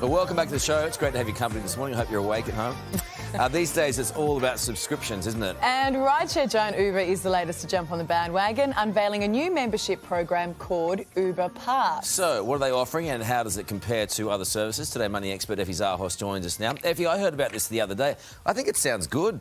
Well, welcome back to the show. It's great to have your company this morning. I hope you're awake at home. These days, it's all about subscriptions, isn't it? And rideshare giant Uber is the latest to jump on the bandwagon, unveiling a new membership program called Uber Pass. So, what are they offering and how does it compare to other services? Today, money expert Effie Zahos joins us now. Effie, I heard about this the other day. I think it sounds good.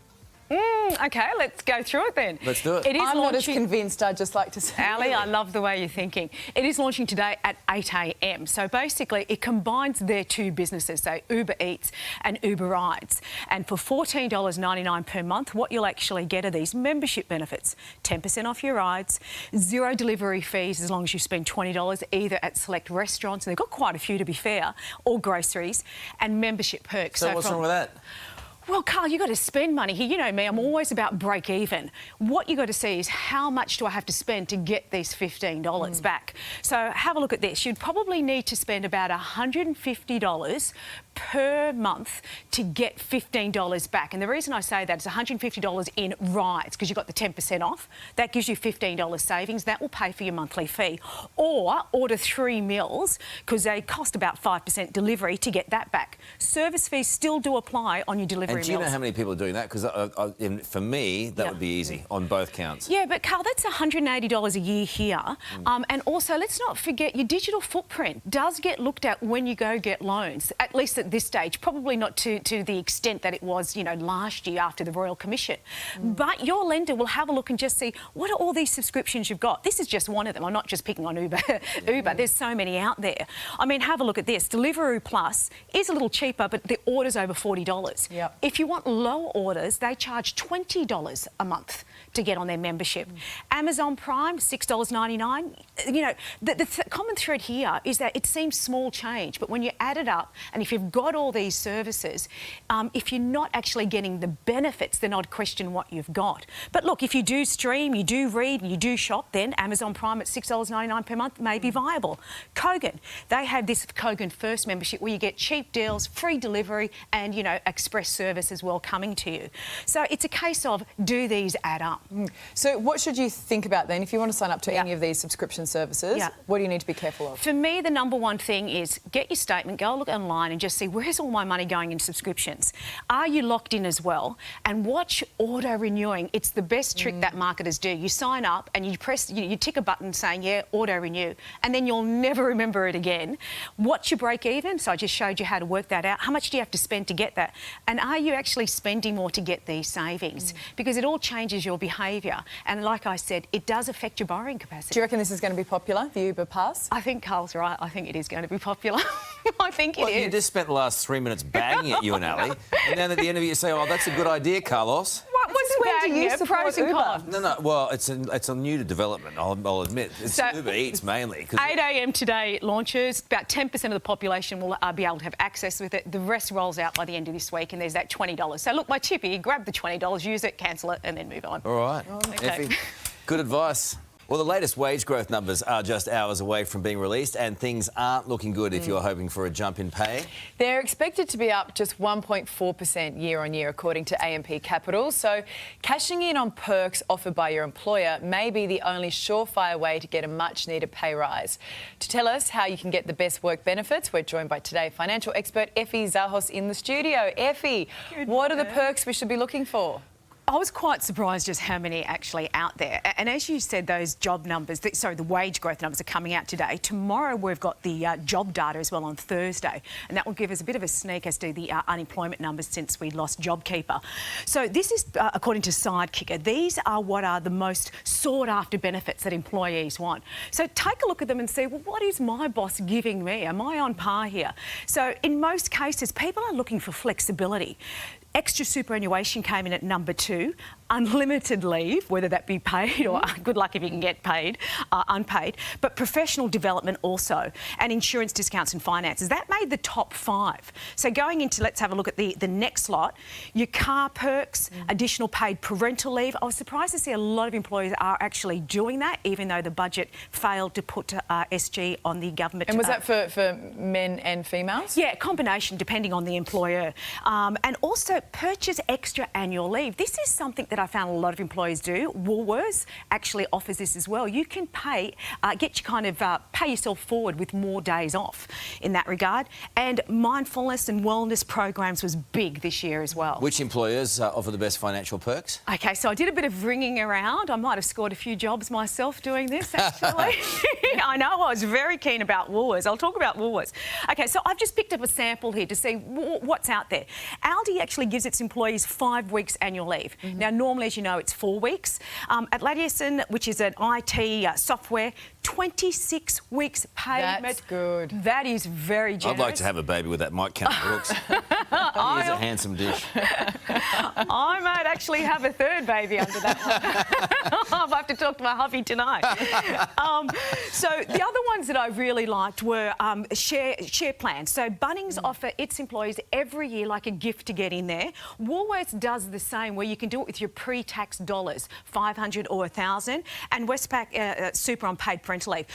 OK, let's go through it then. Let's do it. I'm not as convinced, I'd just like to say. Ali, I love the way you're thinking. It is launching today at 8 a.m. So basically, it combines their two businesses, so Uber Eats and Uber Rides. And for $14.99 per month, what you'll actually get are these membership benefits. 10% off your rides, 0 delivery fees as long as you spend $20 either at select restaurants, and they've got quite a few to be fair, or groceries, and membership perks. So what's wrong with that? Well, Karl, you've got to spend money here. You know me, I'm always about break even. What you've got to see is how much do I have to spend to get these $15 back. So have a look at this. You'd probably need to spend about $150 per month to get $15 back. And the reason I say that is $150 in rides, because you've got the 10% off. That gives you $15 savings. That will pay for your monthly fee. Or order 3 meals, because they cost about 5% delivery to get that back. Service fees still do apply on your delivery. And do you know how many people are doing that? Because for me, that would be easy on both counts. Yeah, but Karl, that's $180 a year here. And also, let's not forget your digital footprint does get looked at when you go get loans, at least at this stage. Probably not to the extent that it was, you know, last year after the Royal Commission. But your lender will have a look and just see what are all these subscriptions you've got. This is just one of them. I'm not just picking on Uber. There's so many out there. I mean, have a look at this. Deliveroo Plus is a little cheaper, but the order's over $40. Yep. If you want low orders, they charge $20 a month to get on their membership. Amazon Prime, $6.99. You know, the common thread here is that it seems small change, but when you add it up, and if you've got all these services, if you're not actually getting the benefits, then I'd question what you've got. But look, if you do stream, you do read, and you do shop, then Amazon Prime at $6.99 per month may be viable. Kogan, they have this Kogan First membership where you get cheap deals, free delivery, and, you know, express service as well coming to you. So it's a case of, do these add up? So what should you think about then if you want to sign up to any of these subscription services? What do you need to be careful of? For me, the number one thing is get your statement, go look online and just see where's all my money going in subscriptions. Are you locked in as well? And watch auto-renewing. It's the best trick that marketers do. You sign up and you press, you tick a button saying, yeah, auto-renew, and then you'll never remember it again. Watch your break even. So I just showed you how to work that out. How much do you have to spend to get that? And are you actually spending more to get these savings? Because it all changes your behaviour. And like I said, it does affect your borrowing capacity. Do you reckon this is going to be popular, the Uber Pass? I think Karl's right. I think it is going to be popular. I think it is. You just spent the last 3 minutes banging at you and Ali, and then at the end of it you say, oh, that's a good idea, Carlos. What's when do you support pros and Uber? cons? No, well, it's a new development, I'll admit. It's So, Uber Eats mainly. 8 a.m. today it launches. About 10% of the population will be able to have access with it. The rest rolls out by the end of this week, and there's that $20. So look, my tip here, grab the $20, use it, cancel it, and then move on. All right. Okay. Effie, good advice. Well, the latest wage growth numbers are just hours away from being released, and things aren't looking good if you're hoping for a jump in pay. They're expected to be up just 1.4% year on year, according to AMP Capital. So cashing in on perks offered by your employer may be the only surefire way to get a much-needed pay rise. To tell us how you can get the best work benefits, we're joined by today financial expert Effie Zahos in the studio. Effie, what are the perks we should be looking for? I was quite surprised just how many actually out there. And as you said, those job numbers, the wage growth numbers are coming out today. Tomorrow we've got the job data as well on Thursday, and that will give us a bit of a sneak as to the unemployment numbers since we lost JobKeeper. So this is, according to Sidekicker, these are what are the most sought-after benefits that employees want. So take a look at them and see, well, what is my boss giving me? Am I on par here? So in most cases, people are looking for flexibility. Extra superannuation came in at number 2. Unlimited leave, whether that be paid or good luck if you can get paid, unpaid, but professional development also, and insurance discounts and finances. That made the top 5. So going into, let's have a look at the next lot, your car perks, additional paid parental leave. I was surprised to see a lot of employers are actually doing that, even though the budget failed to put SG on the government. And was that for men and females? Yeah, combination depending on the employer. And also purchase extra annual leave. This is something that I found a lot of employers do, Woolworths actually offers this as well. You can pay yourself forward with more days off in that regard. And mindfulness and wellness programs was big this year as well. Which employers offer the best financial perks? Okay, so I did a bit of ringing around. I might have scored a few jobs myself doing this, actually. I know, I was very keen about Woolworths. I'll talk about Woolworths. Okay, so I've just picked up a sample here to see what's out there. Aldi actually gives its employees 5 weeks annual leave. Now, normally, as you know, it's 4 weeks. At Allison, which is an IT software, 26 weeks paid. That's good. That is very generous. I'd like to have a baby with that Mike Count looks. He is a handsome dish. I might actually have a third baby under that one. I'll have to talk to my hubby tonight. So the other ones that I really liked were share plans. So Bunnings offer its employees every year like a gift to get in there. Woolworths does the same, where you can do it with your pre-tax dollars, $500 or $1,000, and Westpac Super on paid parental leave.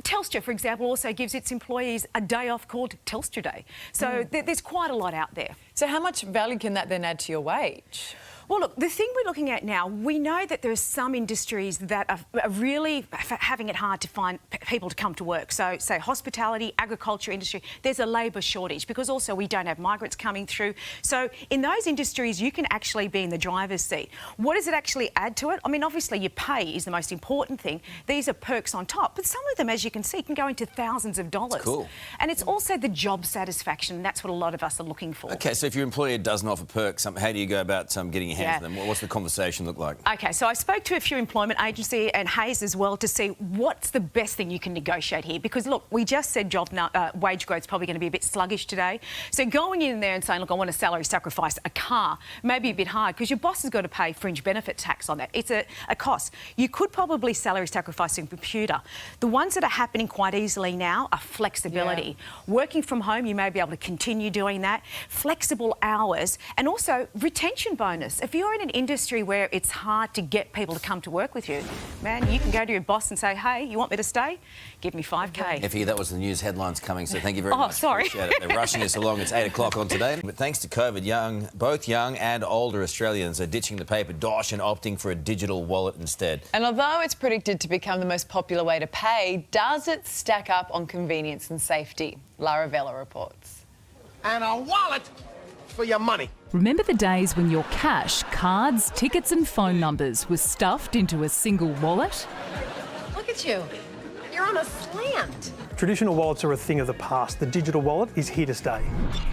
Telstra, for example, also gives its employees a day off called Telstra Day. So there's quite a lot out there. So how much value can that then add to your wage? Well, look, the thing we're looking at now, we know that there are some industries that are really having it hard to find people to come to work. So, say, hospitality, agriculture industry, there's a labour shortage because also we don't have migrants coming through. So, in those industries, you can actually be in the driver's seat. What does it actually add to it? I mean, obviously, your pay is the most important thing. These are perks on top, but some of them, as you can see, can go into thousands of dollars. Cool. And it's also the job satisfaction. That's what a lot of us are looking for. OK, so if your employer doesn't offer perks, how do you go about getting your hands on them? What's the conversation look like? OK, so I spoke to a few employment agency and Hayes as well to see what's the best thing you can negotiate here. Because, look, we just said wage growth is probably going to be a bit sluggish today. So going in there and saying, look, I want to salary sacrifice a car may be a bit hard because your boss has got to pay fringe benefit tax on that. It's a cost. You could probably salary sacrifice a computer. The ones that are happening quite easily now are flexibility. Yeah. Working from home, you may be able to continue doing that. Flexible hours and also retention bonus. If you're in an industry where it's hard to get people to come to work with you, man, you can go to your boss and say, hey, you want me to stay? Give me 5K. Effie, that was the news headlines coming, so thank you very much. Oh, sorry. Appreciate it. They're rushing us along. It's 8 o'clock on today. But thanks to COVID, both young and older Australians are ditching the paper dosh and opting for a digital wallet instead. And although it's predicted to become the most popular way to pay, does it stack up on convenience and safety? Lara Vella reports. And a wallet for your money. Remember the days when your cash, cards, tickets and phone numbers was stuffed into a single wallet? Look at you. You're on a slant. Traditional wallets are a thing of the past. The digital wallet is here to stay.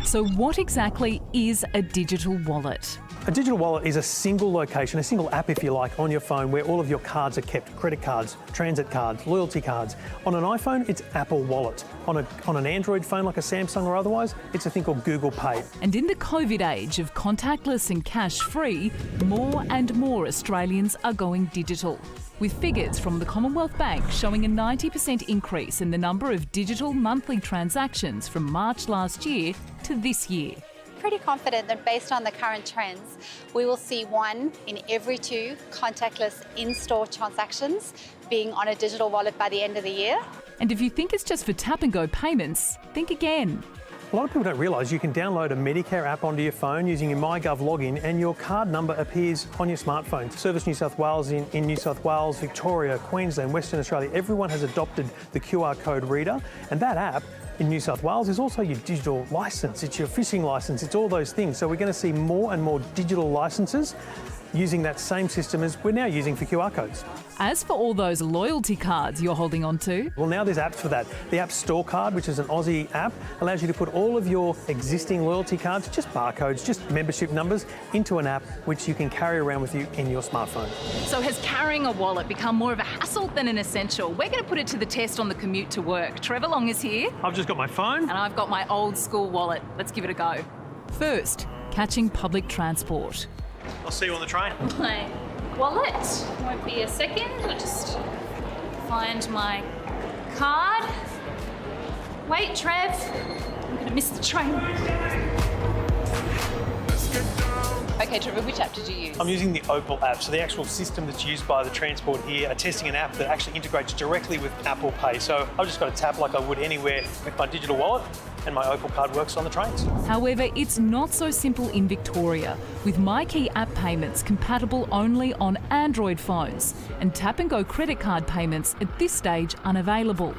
So what exactly is a digital wallet? A digital wallet is a single location, a single app if you like, on your phone where all of your cards are kept. Credit cards, transit cards, loyalty cards. On an iPhone, it's Apple Wallet. On an Android phone like a Samsung or otherwise, it's a thing called Google Pay. And in the COVID age of contactless and cash-free, more and more Australians are going digital, with figures from the Commonwealth Bank showing a 90% increase in the number of digital monthly transactions from March last year to this year. Pretty confident that based on the current trends, we will see 1 in every 2 contactless in-store transactions being on a digital wallet by the end of the year. And if you think it's just for tap-and-go payments, think again. A lot of people don't realise you can download a Medicare app onto your phone using your MyGov login and your card number appears on your smartphone. Service New South Wales in New South Wales, Victoria, Queensland, Western Australia, everyone has adopted the QR code reader, and that app in New South Wales is also your digital licence, it's your fishing licence, it's all those things. So we're going to see more and more digital licences using that same system as we're now using for QR codes. As for all those loyalty cards you're holding on to, well, now there's apps for that. The App Store card, which is an Aussie app, allows you to put all of your existing loyalty cards, just barcodes, just membership numbers, into an app which you can carry around with you in your smartphone. So has carrying a wallet become more of a hassle than an essential? We're going to put it to the test on the commute to work. Trevor Long is here. I've just got my phone. And I've got my old school wallet. Let's give it a go. first, catching public transport. I'll see you on the train. My wallet. Won't be a second. I'll just find my card. Wait, Trev. I'm going to miss the train. Okay, Trevor, which app did you use? I'm using the Opal app. So the actual system that's used by the transport here are testing an app that actually integrates directly with Apple Pay. So I've just got to tap like I would anywhere with my digital wallet. and my Opal card works on the trains. However, it's not so simple in Victoria, with MyKey app payments compatible only on Android phones and tap-and-go credit card payments at this stage unavailable.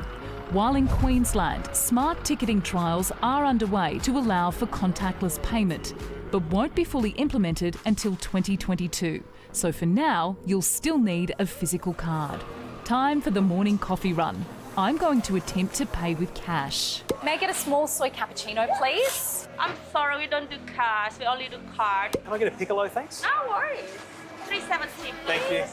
While in Queensland, smart ticketing trials are underway to allow for contactless payment, but won't be fully implemented until 2022. So for now, you'll still need a physical card. Time for the morning coffee run. I'm going to attempt to pay with cash. May I get a small soy cappuccino, please? I'm sorry, we don't do cash. We only do card. Can I get a piccolo, thanks? No worries. 370, please. Thank you.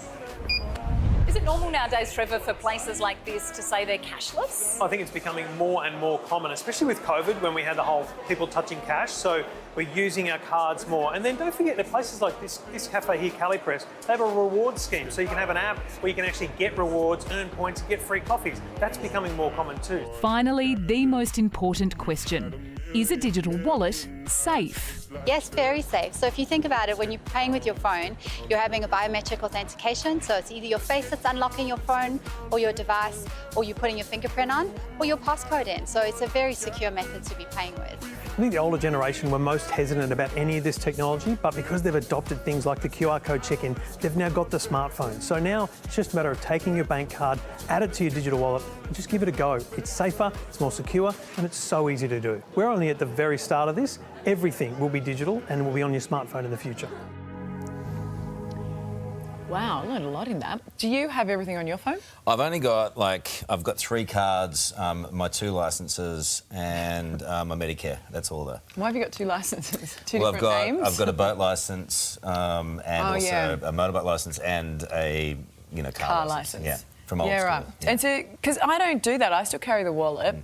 Is it normal nowadays, Trevor, for places like this to say they're cashless? I think it's becoming more and more common, especially with COVID when we had the whole people touching cash. So we're using our cards more. And then don't forget that places like this cafe here, Cali Press, they have a reward scheme. So you can have an app where you can actually get rewards, earn points, and get free coffees. That's becoming more common too. Finally, the most important question. Is a digital wallet safe? Yes, very safe. So if you think about it, when you're paying with your phone, you're having a biometric authentication. So it's either your face that's unlocking your phone or your device, or you're putting your fingerprint on, or your passcode in. So it's a very secure method to be paying with. I think the older generation were most hesitant about any of this technology, but because they've adopted things like the QR code check-in, they've now got the smartphone. So now it's just a matter of taking your bank card, add it to your digital wallet, and just give it a go. It's safer, it's more secure, and it's so easy to do. We're only at the very start of this. Everything will be digital and will be on your smartphone in the future. Wow, I learned a lot in that. Do you have everything on your phone? I've only got, I've got 3 cards, my 2 licences and my Medicare. That's all there. Why have you got 2 licences? Two Well, different names? I've got a boat licence and also a motorbike licence and a, car licence. Yeah, from old school. Right. Yeah. And so, because I don't do that, I still carry the wallet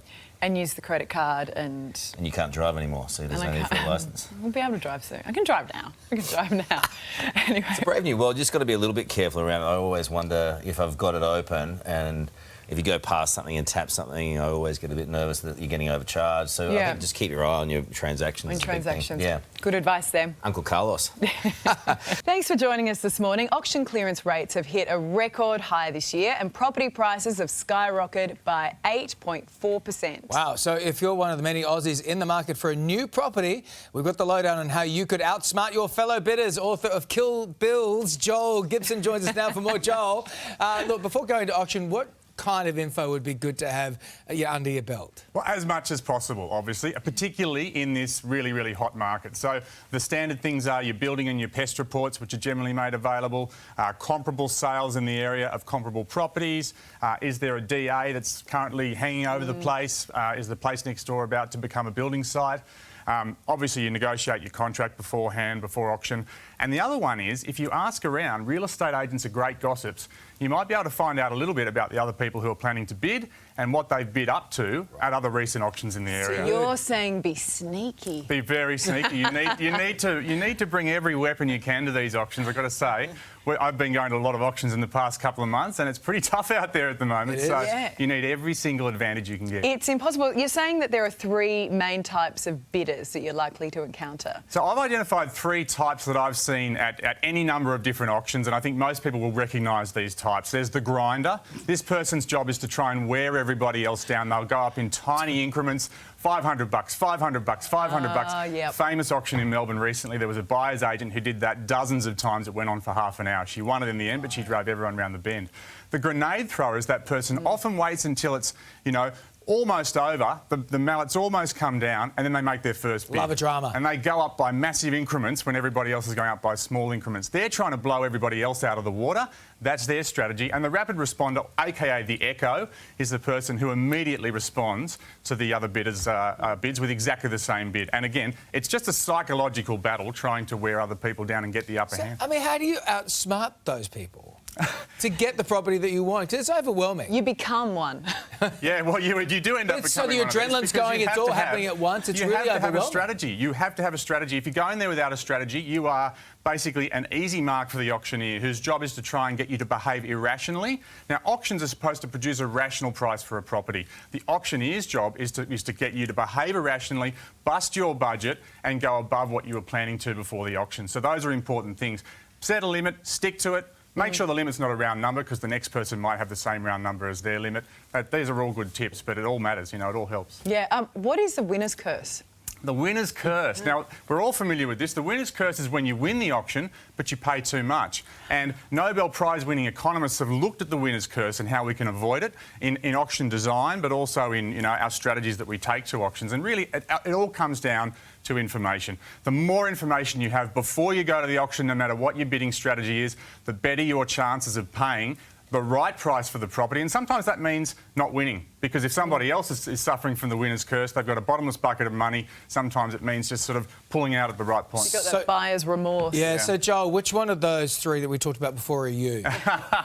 and use the credit card and you can't drive anymore, so there's no need for a licence. We'll be able to drive soon. I can drive now. Anyway. It's a brave new world. You just got to be a little bit careful around it. I always wonder if I've got it open and if you go past something and tap something, I always get a bit nervous that you're getting overcharged. So I think just keep your eye on your transactions. Yeah. Good advice there. Uncle Carlos. Thanks for joining us this morning. Auction clearance rates have hit a record high this year and property prices have skyrocketed by 8.4%. Wow. So if you're one of the many Aussies in the market for a new property, we've got the lowdown on how you could outsmart your fellow bidders. Author of Kill Bills, Joel Gibson, joins us now for more. Joel, look, before going to auction, what kind of info would be good to have under your belt? Well, as much as possible, obviously, particularly in this really, really hot market. So the standard things are your building and your pest reports, which are generally made available, comparable sales in the area of comparable properties. Is there a DA that's currently hanging over the place? Is the place next door about to become a building site? Obviously, you negotiate your contract beforehand, before auction. And the other one is, if you ask around, real estate agents are great gossips. You might be able to find out a little bit about the other people who are planning to bid and what they've bid up to at other recent auctions in the area. So you're saying be sneaky. Be very sneaky. You need to bring every weapon you can to these auctions. I've got to say, I've been going to a lot of auctions in the past couple of months, and it's pretty tough out there at the moment. So you need every single advantage you can get. It's impossible. You're saying that there are 3 main types of bidders that you're likely to encounter. So I've identified 3 types that I've seen at any number of different auctions, and I think most people will recognise these types. There's the grinder. This person's job is to try and wear everybody else down. They'll go up in tiny increments. $500, $500, $500. Yep. Famous auction in Melbourne recently. There was a buyer's agent who did that dozens of times. It went on for half an hour. She won it in the end, but she drove everyone around the bend. The grenade thrower is that person often waits until it's, almost over, the mallets almost come down, and then they make their first bid. Love a drama. And they go up by massive increments when everybody else is going up by small increments. They're trying to blow everybody else out of the water. That's their strategy. And the rapid responder, aka the echo, is the person who immediately responds to the other bidders' bids with exactly the same bid. And again, it's just a psychological battle trying to wear other people down and get the upper hand. I mean, how do you outsmart those people to get the property that you want? Because it's overwhelming. You become one. Yeah, well, you do end up becoming so the adrenaline's going, it's all happening at once. It's really overwhelming. You have to have a strategy. You have to have a strategy. If you go in there without a strategy, you are basically an easy mark for the auctioneer, whose job is to try and get you to behave irrationally. Now, auctions are supposed to produce a rational price for a property. The auctioneer's job is to get you to behave irrationally, bust your budget, and go above what you were planning to before the auction. So those are important things. Set a limit, stick to it, Make sure the limit's not a round number, because the next person might have the same round number as their limit. These are all good tips, but it all matters, it all helps. Yeah, what is the winner's curse? The winner's curse. Now, we're all familiar with this. The winner's curse is when you win the auction, but you pay too much. And Nobel Prize-winning economists have looked at the winner's curse and how we can avoid it in auction design, but also in our strategies that we take to auctions. And really, it all comes down to information. The more information you have before you go to the auction, no matter what your bidding strategy is, the better your chances of paying the right price for the property. And sometimes that means not winning, because if somebody else is suffering from the winner's curse, they've got a bottomless bucket of money, sometimes it means just sort of pulling out at the right point. You've got that buyer's remorse. Yeah, so Joel, which one of those three that we talked about before are you? Well,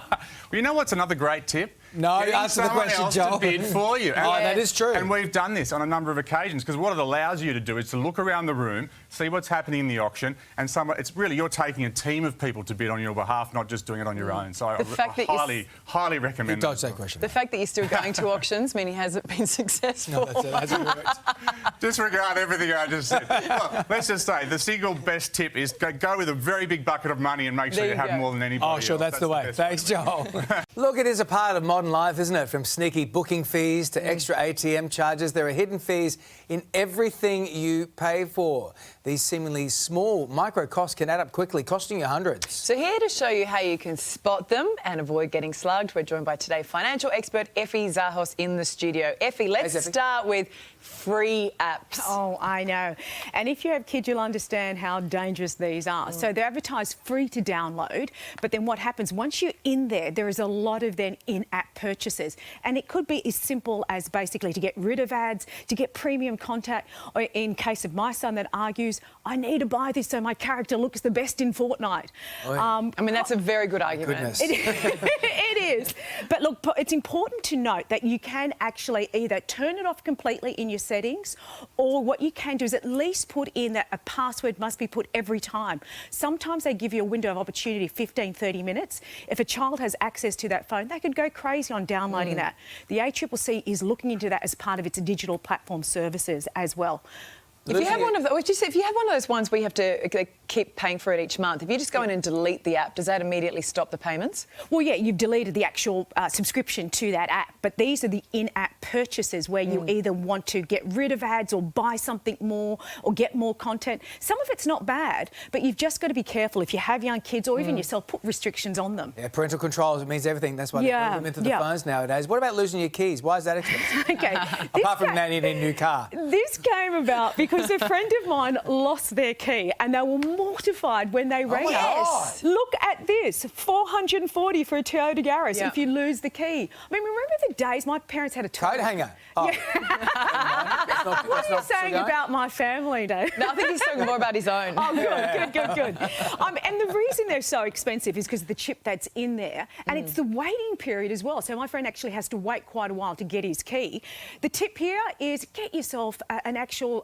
you know what's another great tip? No, answer the question, Joel. To bid for you. Oh, that is true. And we've done this on a number of occasions, because what it allows you to do is to look around the room, see what's happening in the auction, and it's really, you're taking a team of people to bid on your behalf, not just doing it on your own. So I highly recommend that. Dodge that question. The fact that you're still going to auctions means he hasn't been successful. No, that hasn't worked. Disregard everything I just said. Look, let's just say the single best tip is go with a very big bucket of money and make sure you have more than anybody else. Oh, sure, that's the way. Thanks, Joel. Look, it is a part of modern life, isn't it? From sneaky booking fees to extra ATM charges, there are hidden fees in everything you pay for. These seemingly small micro costs can add up quickly, costing you hundreds. So here to show you how you can spot them and avoid getting slugged, we're joined by today financial expert Effie Zahos in the studio. Effie, let's start with free apps. Oh, I know. And if you have kids, you'll understand how dangerous these are. So they're advertised free to download, but then what happens once you're in there is a lot of then in-app purchases. And it could be as simple as basically to get rid of ads, to get premium content, or in case of my son that argues, I need to buy this so my character looks the best in Fortnite. I mean, that's a very good argument. It is. But look, it's important to note that you can actually either turn it off completely in your settings, or what you can do is at least put in that a password must be put every time. Sometimes they give you a window of opportunity, 15, 30 minutes. If a child has access to that phone, they could go crazy on downloading that. The ACCC is looking into that as part of its digital platform services as well. If you have one of those ones where you have to keep paying for it each month, if you just go in and delete the app, does that immediately stop the payments? Well, yeah, you've deleted the actual subscription to that app, but these are the in-app purchases where you either want to get rid of ads or buy something more or get more content. Some of it's not bad, but you've just got to be careful. If you have young kids or even yourself, put restrictions on them. Yeah, parental controls, it means everything. That's why they put them into the phones nowadays. What about losing your keys? Why is that expensive? Okay. Apart from now needing a new car. This came about because a friend of mine lost their key and they were mortified when they rang us. Look at this, $440 for a Toyota Yaris if you lose the key. I mean, remember the days my parents had a coat hanger? Oh. What are you saying about my family, Dave? No, I think he's talking more about his own. Oh, good. And the reason they're so expensive is because of the chip that's in there, and it's the waiting period as well. So my friend actually has to wait quite a while to get his key. The tip here is get yourself an actual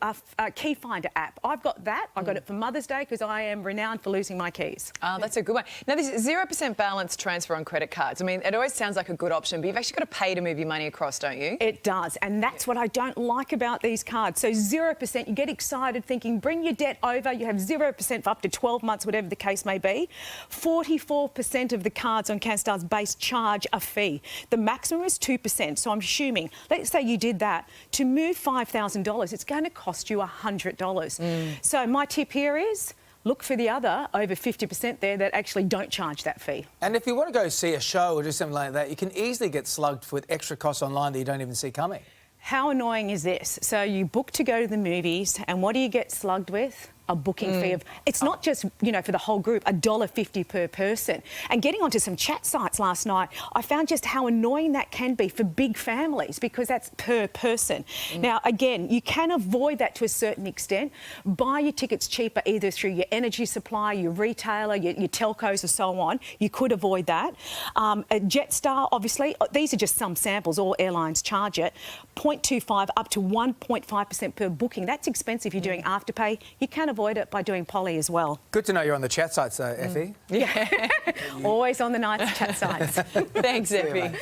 key finder app. I've got that. I got it for Mother's Day because I am renowned for losing my keys. Oh, that's a good one. Now, this is 0% balance transfer on credit cards. I mean, it always sounds like a good option, but you've actually got to pay to move your money across, don't you? It does, and that's what I don't like about these cards. So 0%, you get excited thinking, bring your debt over, you have 0% for up to 12 months, whatever the case may be. 44% of the cards on CanStar's base charge a fee. The maximum is 2%, so I'm assuming, let's say you did that, to move $5,000, it's going to cost you $100. So my tip here is look for the other over 50% there that actually don't charge that fee. And if you want to go see a show or do something like that, you can easily get slugged with extra costs online that you don't even see coming. How annoying is this? So you book to go to the movies and what do you get slugged with? A booking fee of, it's not just, for the whole group, $1.50 per person. And getting onto some chat sites last night, I found just how annoying that can be for big families because that's per person. Now, again, you can avoid that to a certain extent. Buy your tickets cheaper either through your energy supply, your retailer, your telcos or so on. You could avoid that. Jetstar, obviously, these are just some samples, all airlines charge it. 0.25 up to 1.5% per booking. That's expensive if you're doing Afterpay. You can avoid it by doing Poly as well. Good to know you're on the chat sites, though, Effie. Yeah, always on the nice chat sites. Thanks, Effie.